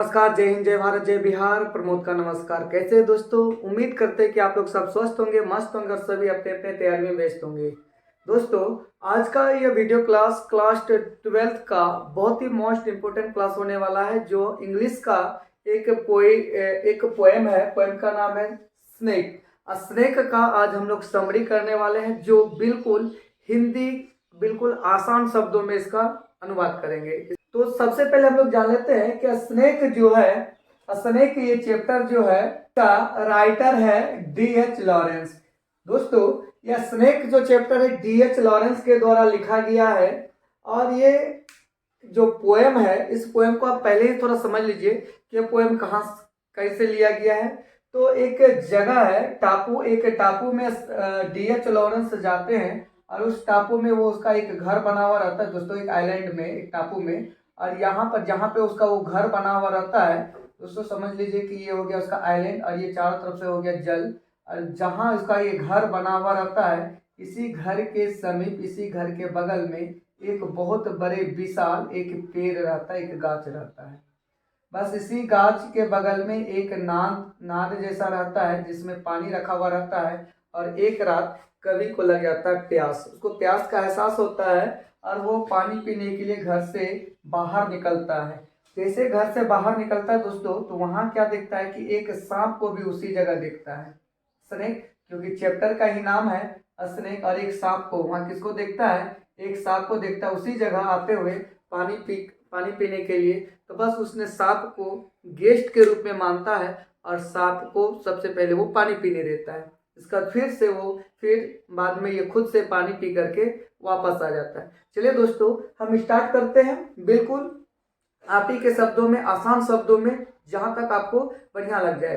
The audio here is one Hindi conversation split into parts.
नमस्कार, जय हिंद, जय भारत, जय बिहार। प्रमोद का नमस्कार। कैसे हैं दोस्तों? उम्मीद करते हैं कि आप लोग सब स्वस्थ होंगे, मस्त होंगे और सभी अपने अपने तैयारी में व्यस्त होंगे। दोस्तों, आज का ये वीडियो क्लास 12th का बहुत ही मोस्ट इम्पोर्टेंट क्लास होने वाला है, जो इंग्लिश का एक पोएम है। पोएम का नाम है स्नेक। स्नेक का आज हम लोग समरी करने वाले हैं, जो बिल्कुल हिंदी बिल्कुल आसान शब्दों में इसका अनुवाद करेंगे। तो सबसे पहले हम लोग जान लेते हैं कि स्नेक जो है, स्नेक ये चैप्टर जो है का राइटर है D.H. लॉरेंस। दोस्तों, यह स्नेक जो चैप्टर है D.H. लॉरेंस के द्वारा लिखा गया है। और ये जो पोएम है, इस पोएम को आप पहले ही थोड़ा समझ लीजिए कि यह पोएम कहाँ कैसे लिया गया है। तो एक जगह है टापू, एक टापू में D.H. लॉरेंस जाते हैं और उस टापू में वो उसका एक घर बना हुआ रहता है दोस्तों, एक आइलैंड में, एक टापू में। और यहाँ पर जहाँ पे उसका वो घर बना हुआ रहता है दोस्तों, समझ लीजिए कि ये हो गया उसका आइलैंड और ये चारों तरफ से हो गया जल। और जहाँ उसका ये घर बना हुआ रहता है, इसी घर के समीप, इसी घर के बगल में एक बहुत बड़े विशाल एक पेड़ रहता है, एक गाछ रहता है। बस इसी गाछ के बगल में एक नाद जैसा रहता है, जिसमें पानी रखा हुआ रहता है। और एक रात कवि को लग जाता है प्यास, उसको प्यास का एहसास होता है और वो पानी पीने के लिए घर से बाहर निकलता है। जैसे घर से बाहर निकलता है दोस्तों, तो वहाँ क्या देखता है कि एक सांप को भी उसी जगह देखता है। स्नेक, क्योंकि चैप्टर का ही नाम है स्नेक। और एक सांप को वहाँ किसको देखता है? एक सांप को देखता है उसी जगह आते हुए पानी पीने के लिए। तो बस उसने सांप को गेस्ट के रूप में मानता है और सांप को सबसे पहले वो पानी पीने देता है। इसका फिर बाद में ये खुद से पानी पी करके वापस आ जाता है। चलिए दोस्तों, हम स्टार्ट करते हैं बिल्कुल आप ही के शब्दों में, आसान शब्दों में, जहां तक आपको बढ़िया लग जाए।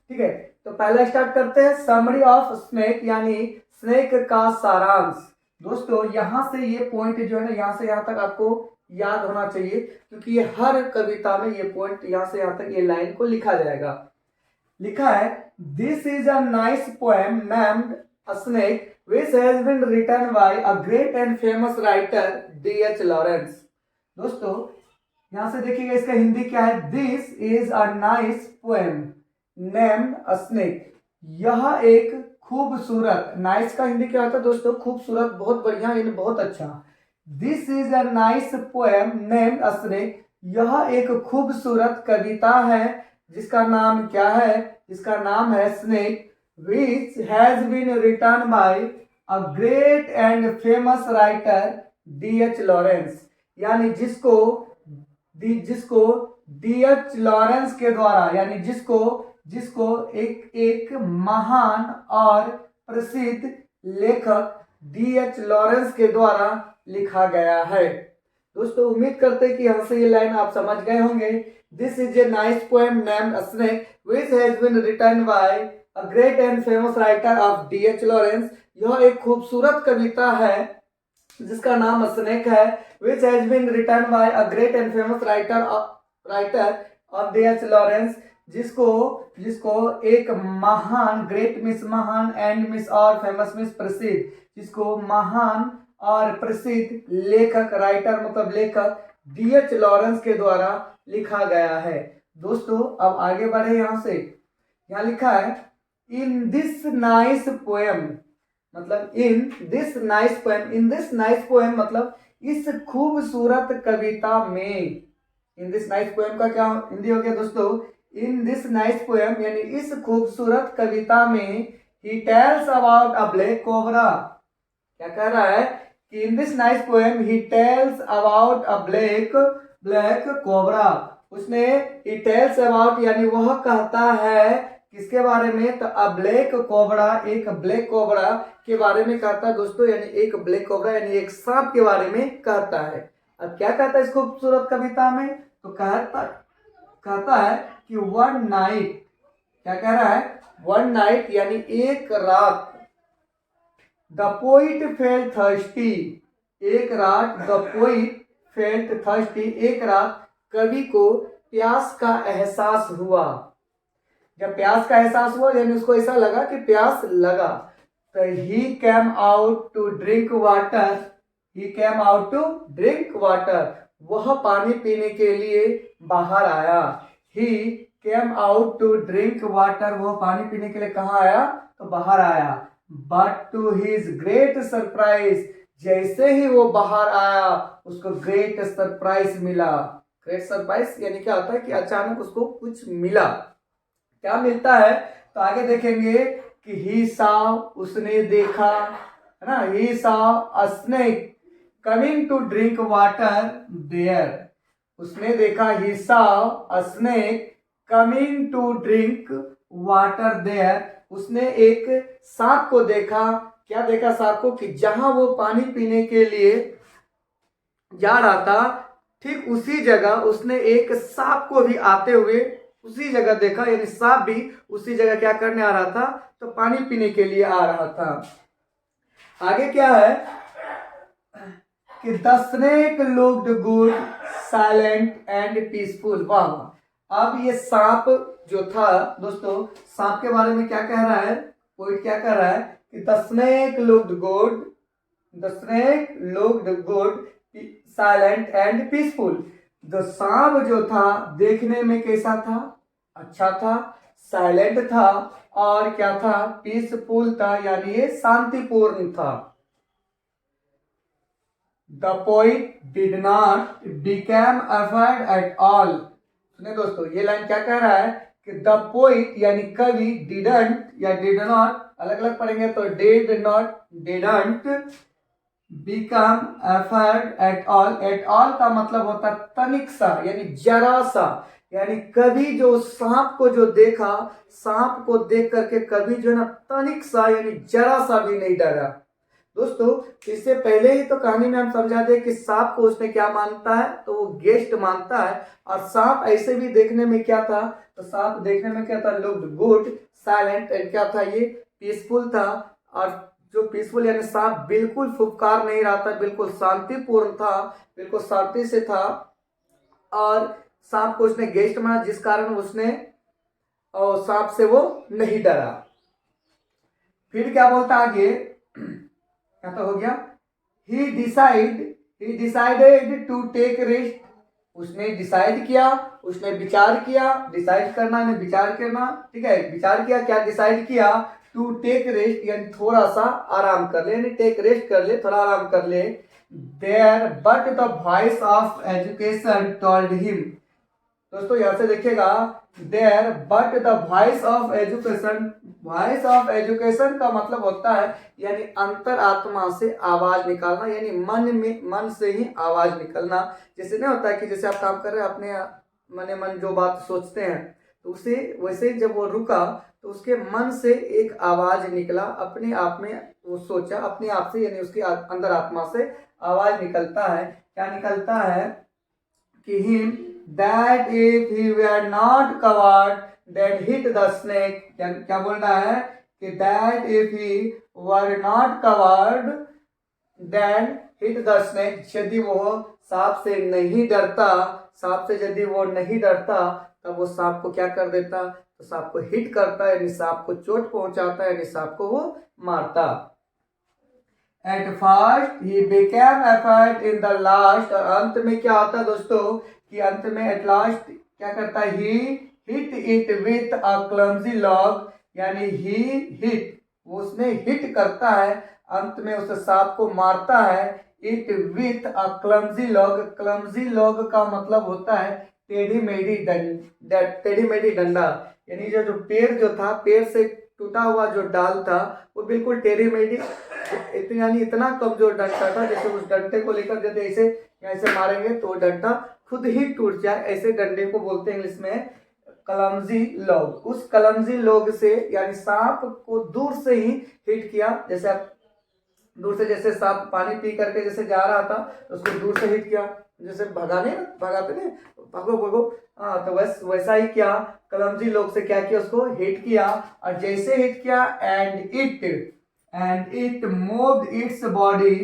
ठीक है, तो पहला स्टार्ट करते हैं समरी ऑफ स्नेक, यानी स्नेक का सारांश। दोस्तों, यहाँ से ये पॉइंट जो है ना, यहाँ से यहाँ तक आपको याद होना चाहिए, क्योंकि ये हर कविता में ये पॉइंट, यहाँ से यहाँ तक ये लाइन को लिखा जाएगा। लिखा है, this is a nice poem named a snake which has been written by a great and famous writer D.H. Lawrence. दोस्तों, यहां से देखिएगा इसका हिंदी क्या है। This is a nice poem named a snake. यह एक खूबसूरत, नाइस का हिंदी क्या होता है दोस्तों? खूबसूरत, बहुत बढ़िया, यानी बहुत अच्छा। This is a nice poem named a snake. यह एक खूबसूरत कविता है जिसका नाम क्या है? इसका नाम है snake, which has been written by a great and famous writer D.H. Lawrence. यानी जिसको D.H. लॉरेंस के द्वारा, यानी जिसको एक महान और प्रसिद्ध लेखक D.H. लॉरेंस के द्वारा लिखा गया है। दोस्तों, उम्मीद करते हैं कि यहाँ से ये लाइन आप समझ गए होंगे। This is a nice poem named a snake which has been written by a great and famous writer of D.H. Lawrence. यह एक खूबसूरत कविता है जिसका नाम स्नेक है, which has been written by a great and famous writer of D.H. Lawrence. जिसको एक महान, ग्रेट मिस महान, एंड मिस और फेमस मिस प्रसिद्ध, जिसको महान और प्रसिद्ध लेखक, राइटर मतलब लेखक D.H. लॉरेंस के द्वारा लिखा गया है। दोस्तों, अब आगे बढ़े। यहाँ से यहाँ लिखा है, इन दिस नाइस पोएम, मतलब in this nice poem, in this nice poem मतलब इस खूबसूरत कविता में। इन दिस नाइस पोएम का क्या हिंदी हो गया दोस्तों? इन दिस नाइस पोएम, यानी इस खूबसूरत कविता में he tells about a black cobra. क्या कह रहा है कि in this nice poem he tells about a black cobra. उसने ही टेल्स अबाउट, यानी वह कहता है किसके बारे में? तो अ ब्लैक कोबरा, एक ब्लैक कोबरा के बारे में कहता है दोस्तों, यानी एक ब्लैक कोबरा यानी एक सांप के बारे में कहता है। अब क्या कहता है इस खूबसूरत कविता में? तो कहता है कि वन नाइट, क्या कह रहा है? वन नाइट यानी एक रात, द पोइट फेल्ट थर्स्टी, एक रात, द पोइट फेल्ट थर्स्टी, एक रात कवि को प्यास का एहसास हुआ। जब प्यास का एहसास हुआ, यानी उसको ऐसा लगा कि प्यास लगा, तो he came out to drink water, he came out to drink water, वह पानी पीने के लिए बाहर आया। He came out to drink water, वो पानी पीने के लिए कहाँ आया, तो बाहर आया। But to his great surprise, जैसे ही वो बाहर आया उसको ग्रेट सरप्राइज मिला। ग्रेट सरप्राइज यानी क्या होता है कि अचानक उसको कुछ मिला। क्या मिलता है, तो आगे देखेंगे कि ही saw, उसने देखा, है ना, ही saw a snake coming to drink water there, उसने देखा, ही saw a snake coming to drink water there, उसने एक सांप को देखा। क्या देखा सांप को, कि जहां वो पानी पीने के लिए जा रहा था ठीक उसी जगह उसने एक सांप को भी आते हुए उसी जगह देखा, यानी सांप भी उसी जगह क्या करने आ रहा था, तो पानी पीने के लिए आ रहा था। आगे क्या है कि the snake looked good silent and peaceful. वाह, अब ये सांप जो था दोस्तों, सांप के बारे में क्या कह रहा है, पोइट क्या कह रहा है कि the snake looked good, the snake looked good silent and peaceful. The सांप जो था देखने में कैसा था, अच्छा था, साइलेंट था, और क्या था, पीसफुल था, यानी ये शांतिपूर्ण था। The poet did not become afford at all. सुनिए दोस्तों, ये लाइन क्या कह रहा है कि द पोइट यानी कवि, डिडंट या डिड नॉट, अलग अलग पढ़ेंगे तो did not, didn't become afford at all. At all का मतलब होता है तनिक सा, यानी जरा सा, यानी कभी जो सांप को जो देखा, सांप को देख करके कभी जो है ना तनिक सा यानी जरा सा भी नहीं डरा। दोस्तों, इससे पहले ही तो कहानी में हम समझा दे कि सांप को उसने क्या मानता है, तो वो गेस्ट मानता है। और सांप ऐसे भी देखने में क्या था, तो सांप देखने में क्या था, लुक्ड गुड साइलेंट एंड क्या था, ये पीसफुल था। और जो पीसफुल यानी सांप बिल्कुल फुफकार नहीं रहा था, बिल्कुल शांतिपूर्ण था, बिल्कुल शांति से था। और सांप को उसने गेस्ट माना, जिस कारण उसने और सांप से वो नहीं डरा। फिर क्या बोलता आगे, क्या तो हो गया, he decided to take rest, उसने डिसाइड किया, उसने विचार किया, डिसाइड करना ने विचार करना, ठीक है, विचार किया, क्या डिसाइड किया, टू टेक रेस्ट यानी थोड़ा सा आराम कर ले, यानी टेक रेस्ट कर ले, थोड़ा आराम कर ले। There but the voice of education told him. दोस्तों यहां से देखिएगा, there but the voice of education, voice of education का मतलब होता है यानी अंतर आत्मा से आवाज निकालना, यानी मन में, मन से ही आवाज निकलना। जैसे नहीं होता है कि जैसे आप काम कर रहे हैं, अपने मने मन जो बात सोचते हैं, तो उसे वैसे जब वो रुका तो उसके मन से एक आवाज निकला, अपने आप में वो सोचा, अपने आप से, यानी उसके अंदर आत्मा से आवाज निकलता है। क्या निकलता है कि him that if he were not covered that hit the snake, क्या बोल रहा है कि that if he were not covered then hit the snake, यदि वो सांप से नहीं डरता, सांप से यदि वो नहीं डरता तब वो सांप को क्या कर देता, तो सांप को हिट करता है, यानी सांप को चोट पहुंचाता है, यानी सांप को वो मारता। At first he became afraid in the last, और अंत में क्या होता है दोस्तों कि अंत में एट लास्ट क्या करता है, he hit it with a clumsy log, यानी ही हिट, उसने हिट करता है, अंत में उस सांप को मारता है, it with a clumsy log. Clumsy log का मतलब होता है टेढ़ी मेढ़ी डंडा, यानी जो पेड़ जो था, पेड़ से टूटा हुआ जो डाल था वो बिल्कुल टेढ़ी मेढ़ी, यानी इतना कमजोर डंडा था, जैसे उस डंडे को लेकर जैसे ऐसे ऐसे मारेंगे तो डंडा खुद ही टूट जाए, ऐसे डंडे को बोलते हैं इंग्लिश में क्लमजी लॉग। उस क्लमजी लॉग से यानी सांप को दूर से ही हिट किया, जैसे आप दूर से, जैसे सांप पानी पी करके जैसे जा रहा था तो उसको दूर से हिट किया, जैसे भगाते नहीं, भागो भागो, हाँ, तो वैसा ही क्या, क्लमजी लॉग से क्या किया, उसको हिट किया। और जैसे हिट किया and it moved its body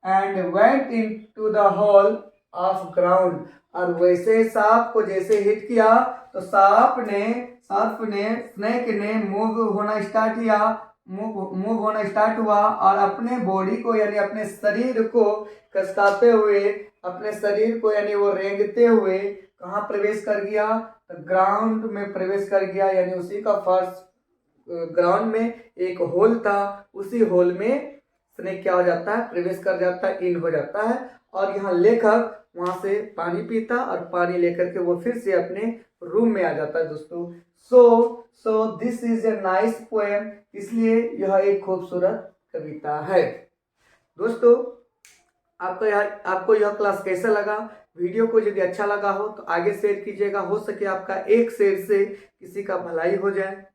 and went into the hole of ground. और वैसे सांप को जैसे हिट किया तो सांप ने स्नेक ने मूव होना स्टार्ट हुआ, और अपने बॉडी को यानी अपने शरीर को कसकाते हुए, अपने शरीर को यानी वो रेंगते हुए कहाँ प्रवेश कर गया, ग्राउंड में प्रवेश कर गया, यानी उसी का फर्श ग्राउंड में एक होल था, उसी होल में स्नेक क्या हो जाता है, प्रवेश कर जाता है, इन हो जाता है। और यहाँ लेखक वहां से पानी पीता और पानी लेकर के वो फिर से अपने रूम में आ जाता है दोस्तों। So this is a nice poem, इसलिए यह एक खूबसूरत कविता है। दोस्तों आपको यह क्लास कैसा लगा? वीडियो को यदि अच्छा लगा हो तो आगे शेयर कीजिएगा, हो सके आपका एक शेयर से किसी का भलाई हो जाए।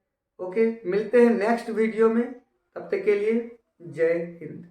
ओके, मिलते हैं नेक्स्ट वीडियो में, तब तक के लिए जय हिंद।